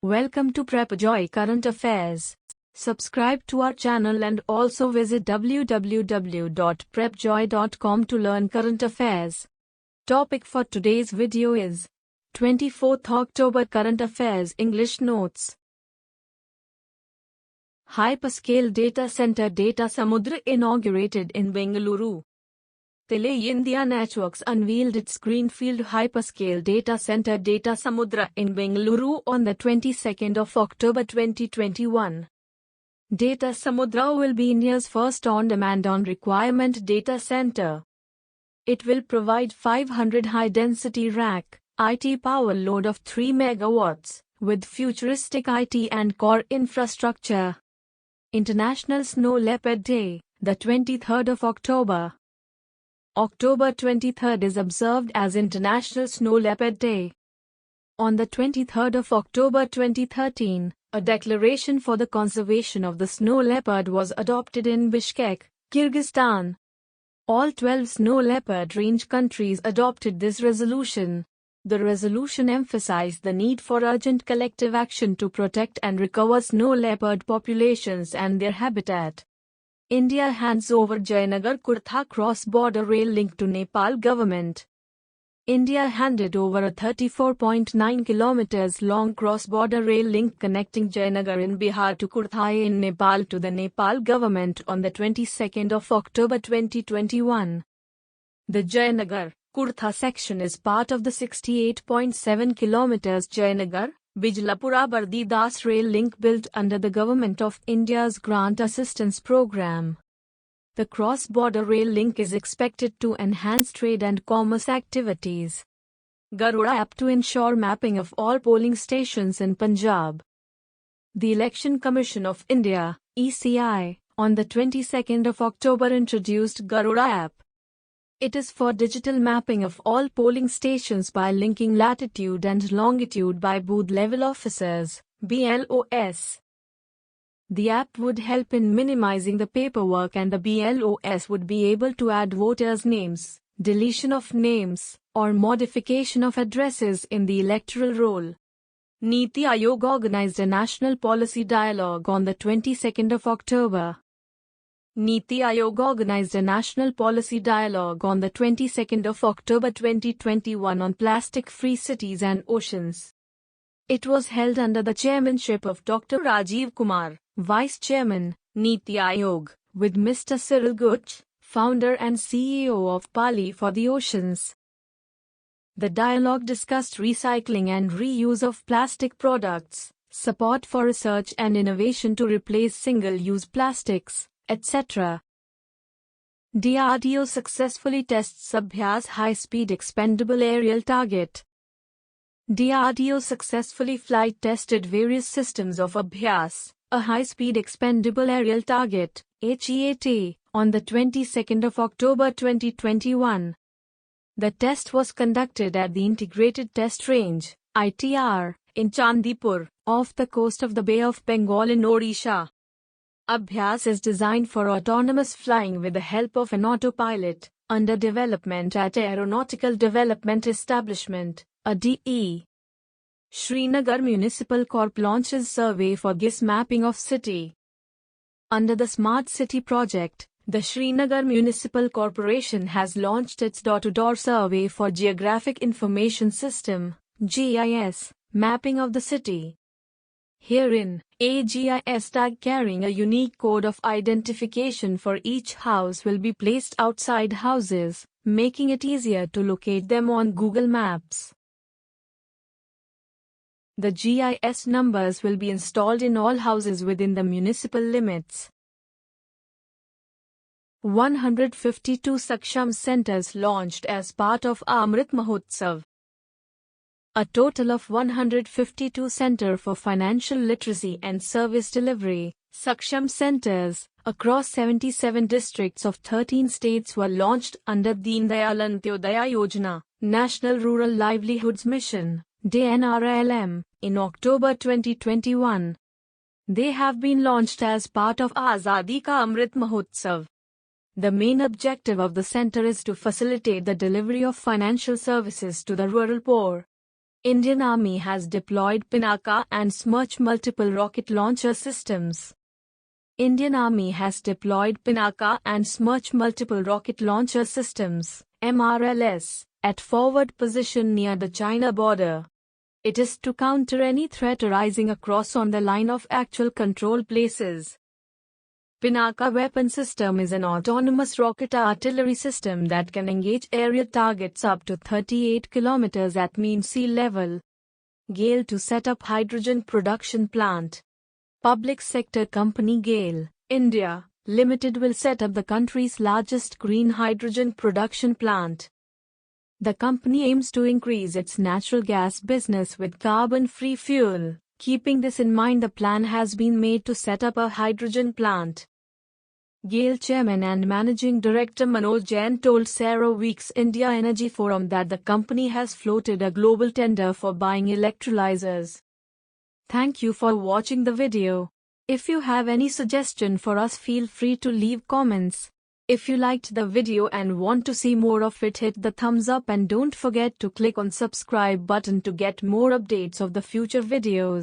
Welcome to PrepJoy Current Affairs. Subscribe to our channel and also visit www.prepjoy.com to learn current affairs. Topic for today's video is 24th October Current Affairs English Notes. Hyperscale Data Center Data Samudra inaugurated in Bengaluru. Tele India Networks unveiled its greenfield hyperscale data center Data Samudra in Bengaluru on the 22nd of October 2021. Data Samudra will be India's first on-demand on-requirement data center. It will provide 500 high-density rack, IT power load of 3 megawatts, with futuristic IT and core infrastructure. International Snow Leopard Day, the 23rd of October. October 23rd is observed as International Snow Leopard Day. On the 23rd of October 2013, a declaration for the conservation of the snow leopard was adopted in Bishkek, Kyrgyzstan. All 12 snow leopard range countries adopted this resolution. The resolution emphasized the need for urgent collective action to protect and recover snow leopard populations and their habitat. India hands over Jayanagar-Kurtha cross-border rail link to Nepal government. India handed over a 34.9 kilometers long cross-border rail link connecting Jayanagar in Bihar to Kurtha in Nepal to the Nepal government on the 22nd of October 2021. The Jayanagar-Kurtha section is part of the 68.7 kilometers Jayanagar-Bijlapura-Bardi Das rail link built under the Government of India's Grant Assistance Program. The cross-border rail link is expected to enhance trade and commerce activities. Garuda app to ensure mapping of all polling stations in Punjab. The Election Commission of India, ECI, on the 22nd of October introduced Garuda app. It is for digital mapping of all polling stations by linking latitude and longitude by booth-level officers, BLOS. The app would help in minimizing the paperwork and the BLOS would be able to add voters' names, deletion of names, or modification of addresses in the electoral roll. Niti Aayog organized a national policy dialogue on the 22nd of October. Niti Aayog organized a national policy dialogue on the 22nd of October 2021 on plastic-free cities and oceans. It was held under the chairmanship of Dr. Rajiv Kumar, Vice Chairman, Niti Aayog, with Mr. Cyril Guch, founder and CEO of Pali for the Oceans. The dialogue discussed recycling and reuse of plastic products, support for research and innovation to replace single-use plastics, etc. DRDO successfully tests Abhyas high-speed expendable aerial target. DRDO successfully flight tested various systems of Abhyas, a high-speed expendable aerial target, HEAT, on the 22nd of October 2021. The test was conducted at the Integrated Test Range, ITR, in Chandipur, off the coast of the Bay of Bengal in Odisha. Abhyas is designed for autonomous flying with the help of an autopilot, under development at Aeronautical Development Establishment, ADE. Srinagar Municipal Corp launches survey for GIS mapping of city. Under the Smart City project, the Srinagar Municipal Corporation has launched its door-to-door survey for Geographic Information System, GIS, mapping of the city. Herein, a GIS tag carrying a unique code of identification for each house will be placed outside houses, making it easier to locate them on Google Maps. The GIS numbers will be installed in all houses within the municipal limits. 152 Saksham centers launched as part of Amrit Mahotsav. A total of 152 Center for Financial Literacy and Service Delivery, Saksham centers, across 77 districts of 13 states were launched under Deen Dayal Antyodaya Yojana, National Rural Livelihoods Mission, DNRLM, in October 2021. They have been launched as part of Azadi Ka Amrit Mahotsav. The main objective of the center is to facilitate the delivery of financial services to the rural poor. Indian Army has deployed Pinaka and Smerch multiple rocket launcher systems. Indian Army has deployed Pinaka and Smerch multiple rocket launcher systems, MRLS, at forward position near the China border. It is to counter any threat arising across on the line of actual control places. Pinaka weapon system is an autonomous rocket artillery system that can engage aerial targets up to 38 km at mean sea level. GAIL to set up hydrogen production plant. Public sector company GAIL, India, Limited will set up the country's largest green hydrogen production plant. The company aims to increase its natural gas business with carbon-free fuel. Keeping this in mind, the plan has been made to set up a hydrogen plant. GAIL Chairman and Managing Director Manoj Jain told CERAWeek's India Energy Forum that the company has floated a global tender for buying electrolyzers. Thank you for watching the video. If you have any suggestion for us, feel free to leave comments. If you liked the video and want to see more of it, hit the thumbs up and don't forget to click on subscribe button to get more updates of the future videos.